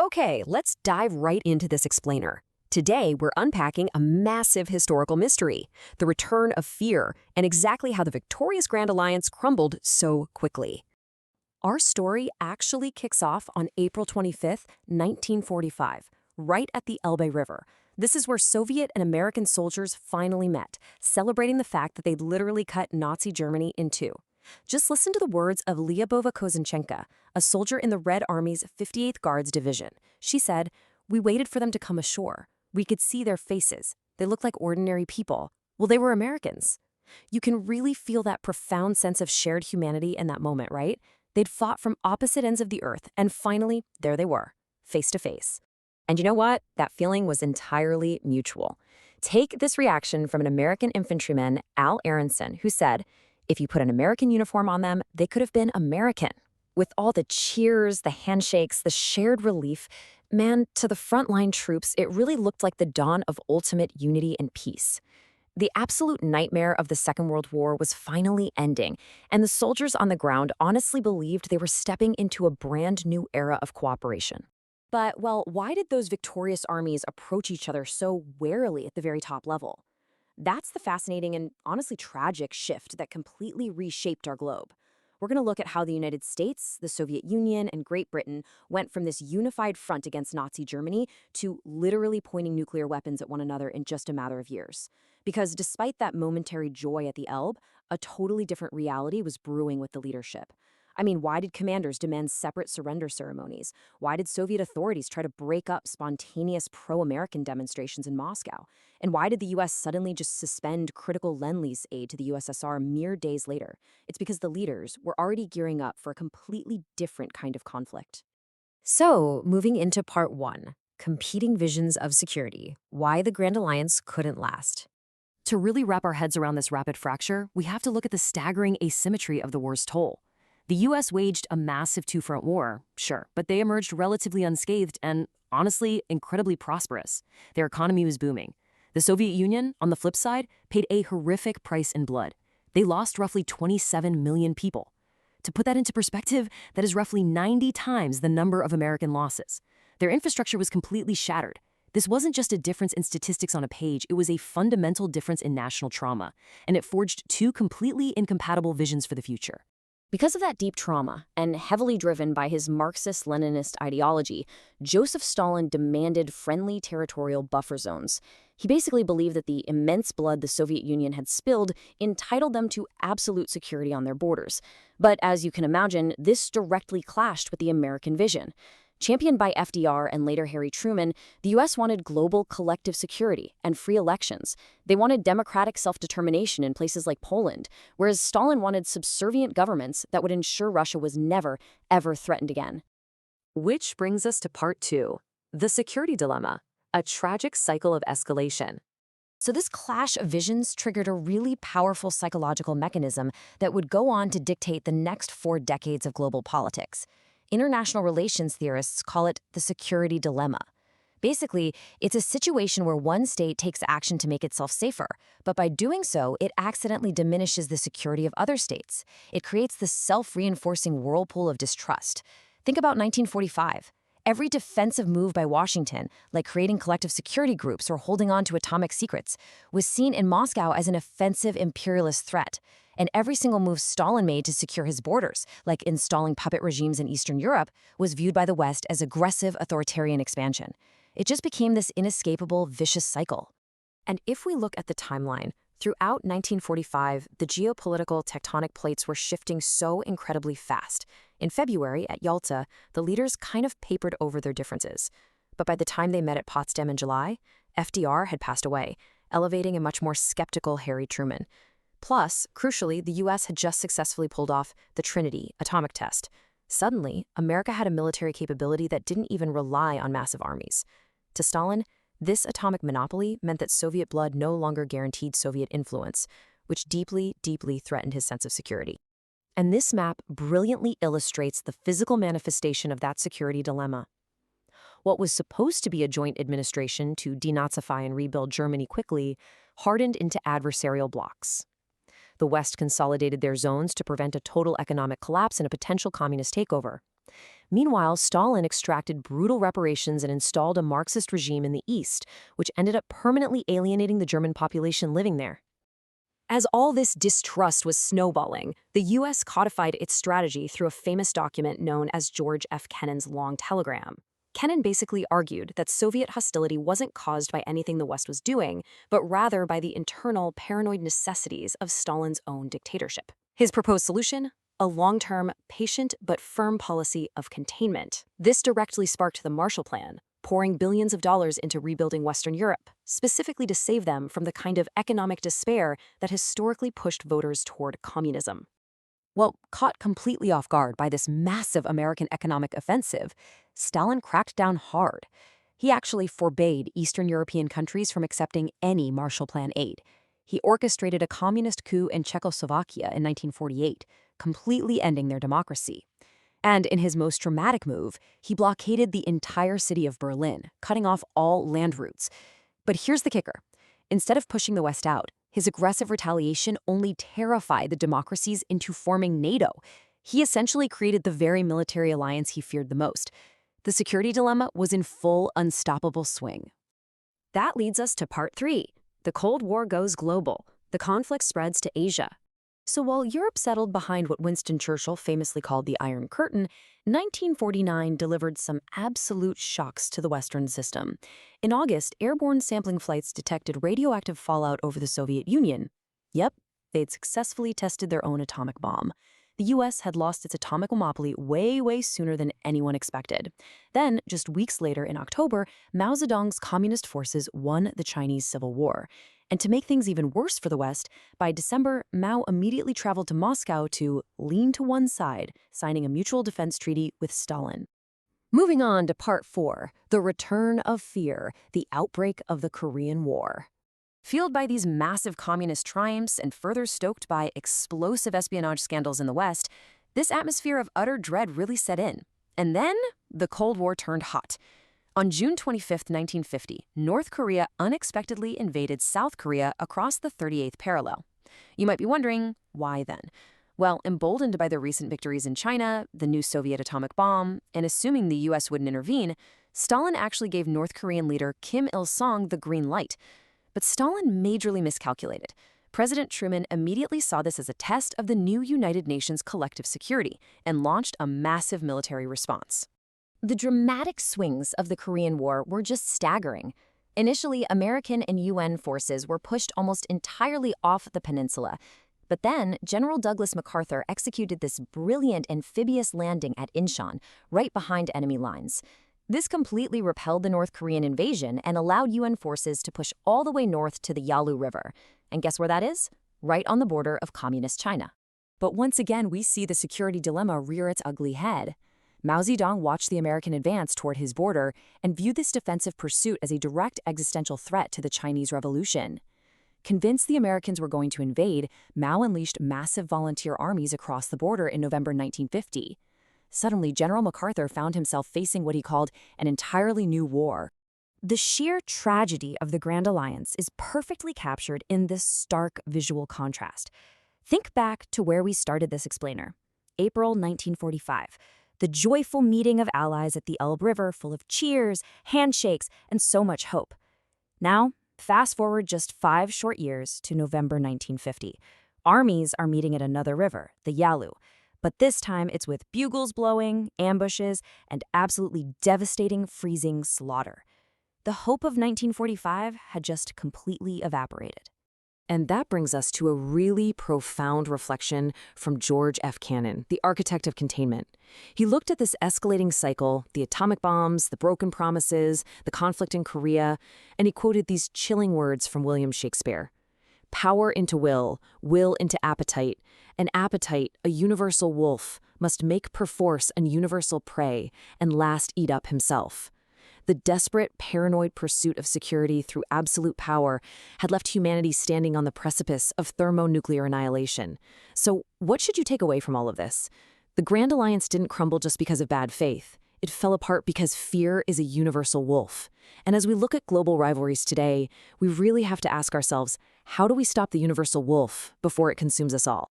Okay, let's dive right into this explainer. Today, we're unpacking a massive historical mystery, the return of fear, and exactly how the victorious Grand Alliance crumbled so quickly. Our story actually kicks off on April 25th, 1945, right at the Elbe River. This is where Soviet and American soldiers finally met, celebrating the fact that they'd literally cut Nazi Germany in two. Just listen to the words of Lyubova Kozanchenka, a soldier in the Red Army's 58th Guards Division. She said, "We waited for them to come ashore. We could see their faces. They looked like ordinary people. Well, they were Americans." You can really feel that profound sense of shared humanity in that moment, right? They'd fought from opposite ends of the earth, and finally, there they were, face to face. And you know what? That feeling was entirely mutual. Take this reaction from an American infantryman, Al Aronson, who said, if you put an American uniform on them, they could have been American. With all the cheers, the handshakes, the shared relief, man, to the frontline troops, it really looked like the dawn of ultimate unity and peace. The absolute nightmare of the Second World War was finally ending, and the soldiers on the ground honestly believed they were stepping into a brand new era of cooperation. But, well, why did those victorious armies approach each other so warily at the very top level? That's the fascinating and honestly tragic shift that completely reshaped our globe. We're going to look at how the United States, the Soviet Union, and Great Britain went from this unified front against Nazi Germany to literally pointing nuclear weapons at one another in just a matter of years. Because despite that momentary joy at the Elbe, a totally different reality was brewing with the leadership. I mean, why did commanders demand separate surrender ceremonies? Why did Soviet authorities try to break up spontaneous pro-American demonstrations in Moscow? And why did the US suddenly just suspend critical Lend-Lease aid to the USSR mere days later? It's because the leaders were already gearing up for a completely different kind of conflict. So, moving into part one, competing visions of security, why the Grand Alliance couldn't last. To really wrap our heads around this rapid fracture, we have to look at the staggering asymmetry of the war's toll. The US waged a massive two-front war, sure, but they emerged relatively unscathed and, honestly, incredibly prosperous. Their economy was booming. The Soviet Union, on the flip side, paid a horrific price in blood. They lost roughly 27 million people. To put that into perspective, that is roughly 90 times the number of American losses. Their infrastructure was completely shattered. This wasn't just a difference in statistics on a page, it was a fundamental difference in national trauma, and it forged two completely incompatible visions for the future. Because of that deep trauma, and heavily driven by his Marxist-Leninist ideology, Joseph Stalin demanded friendly territorial buffer zones. He basically believed that the immense blood the Soviet Union had spilled entitled them to absolute security on their borders. But as you can imagine, this directly clashed with the American vision. Championed by FDR and later Harry Truman, the U.S. wanted global collective security and free elections. They wanted democratic self-determination in places like Poland, whereas Stalin wanted subservient governments that would ensure Russia was never, ever threatened again. Which brings us to part two, the security dilemma, a tragic cycle of escalation. So this clash of visions triggered a really powerful psychological mechanism that would go on to dictate the next 4 decades of global politics. International relations theorists call it the security dilemma. Basically, it's a situation where one state takes action to make itself safer, but by doing so, it accidentally diminishes the security of other states. It creates this self-reinforcing whirlpool of distrust. Think about 1945. Every defensive move by Washington, like creating collective security groups or holding on to atomic secrets, was seen in Moscow as an offensive imperialist threat. And every single move Stalin made to secure his borders, like installing puppet regimes in Eastern Europe, was viewed by the West as aggressive authoritarian expansion. It just became this inescapable, vicious cycle. And if we look at the timeline, throughout 1945, the geopolitical tectonic plates were shifting so incredibly fast. In February, at Yalta, the leaders kind of papered over their differences. But by the time they met at Potsdam in July, FDR had passed away, elevating a much more skeptical Harry Truman. Plus, crucially, the U.S. had just successfully pulled off the Trinity atomic test. Suddenly, America had a military capability that didn't even rely on massive armies. To Stalin, this atomic monopoly meant that Soviet blood no longer guaranteed Soviet influence, which deeply, deeply threatened his sense of security. And this map brilliantly illustrates the physical manifestation of that security dilemma. What was supposed to be a joint administration to denazify and rebuild Germany quickly hardened into adversarial blocs. The West consolidated their zones to prevent a total economic collapse and a potential communist takeover. Meanwhile, Stalin extracted brutal reparations and installed a Marxist regime in the East, which ended up permanently alienating the German population living there. As all this distrust was snowballing, the U.S. codified its strategy through a famous document known as George F. Kennan's Long Telegram. Kennan basically argued that Soviet hostility wasn't caused by anything the West was doing, but rather by the internal paranoid necessities of Stalin's own dictatorship. His proposed solution? A long-term, patient but firm policy of containment. This directly sparked the Marshall Plan, pouring billions of dollars into rebuilding Western Europe, specifically to save them from the kind of economic despair that historically pushed voters toward communism. Well, caught completely off guard by this massive American economic offensive, Stalin cracked down hard. He actually forbade Eastern European countries from accepting any Marshall Plan aid. He orchestrated a communist coup in Czechoslovakia in 1948, completely ending their democracy. And in his most dramatic move, he blockaded the entire city of Berlin, cutting off all land routes. But here's the kicker. Instead of pushing the West out, his aggressive retaliation only terrified the democracies into forming NATO. He essentially created the very military alliance he feared the most. The security dilemma was in full unstoppable swing. That leads us to part 3. The Cold War goes global. The conflict spreads to Asia. So while Europe settled behind what Winston Churchill famously called the Iron Curtain, 1949 delivered some absolute shocks to the Western system. In August, airborne sampling flights detected radioactive fallout over the Soviet Union. Yep, they'd successfully tested their own atomic bomb. The U.S. had lost its atomic monopoly way sooner than anyone expected. Then, just weeks later in October, Mao Zedong's communist forces won the Chinese Civil War. And to make things even worse for the West, by December, Mao immediately traveled to Moscow to lean to one side, signing a mutual defense treaty with Stalin. Moving on to part 4, the return of fear, the outbreak of the Korean War. Fueled by these massive communist triumphs and further stoked by explosive espionage scandals in the West, this atmosphere of utter dread really set in. And then, the Cold War turned hot. On June 25, 1950, North Korea unexpectedly invaded South Korea across the 38th parallel. You might be wondering, why then? Well, emboldened by the recent victories in China, the new Soviet atomic bomb, and assuming the U.S. wouldn't intervene, Stalin actually gave North Korean leader Kim Il-sung the green light. But Stalin majorly miscalculated. President Truman immediately saw this as a test of the new United Nations collective security and launched a massive military response. The dramatic swings of the Korean War were just staggering. Initially, American and UN forces were pushed almost entirely off the peninsula. But then, General Douglas MacArthur executed this brilliant amphibious landing at Incheon, right behind enemy lines. This completely repelled the North Korean invasion and allowed UN forces to push all the way north to the Yalu River. And guess where that is? Right on the border of communist China. But once again, we see the security dilemma rear its ugly head. Mao Zedong watched the American advance toward his border and viewed this defensive pursuit as a direct existential threat to the Chinese Revolution. Convinced the Americans were going to invade, Mao unleashed massive volunteer armies across the border in November 1950. Suddenly, General MacArthur found himself facing what he called an entirely new war. The sheer tragedy of the Grand Alliance is perfectly captured in this stark visual contrast. Think back to where we started this explainer. April 1945. The joyful meeting of allies at the Elbe River full of cheers, handshakes, and so much hope. Now, fast forward just 5 short years to November 1950. Armies are meeting at another river, the Yalu. But this time it's with bugles blowing, ambushes, and absolutely devastating freezing slaughter. The hope of 1945 had just completely evaporated. And that brings us to a really profound reflection from George F. Kennan, the architect of containment. He looked at this escalating cycle, the atomic bombs, the broken promises, the conflict in Korea, and he quoted these chilling words from William Shakespeare. Power into will into appetite, and appetite, a universal wolf, must make perforce an universal prey, and last eat up himself. The desperate, paranoid pursuit of security through absolute power had left humanity standing on the precipice of thermonuclear annihilation. So, what should you take away from all of this? The Grand Alliance didn't crumble just because of bad faith. It fell apart because fear is a universal wolf. And as we look at global rivalries today, we really have to ask ourselves, how do we stop the universal wolf before it consumes us all?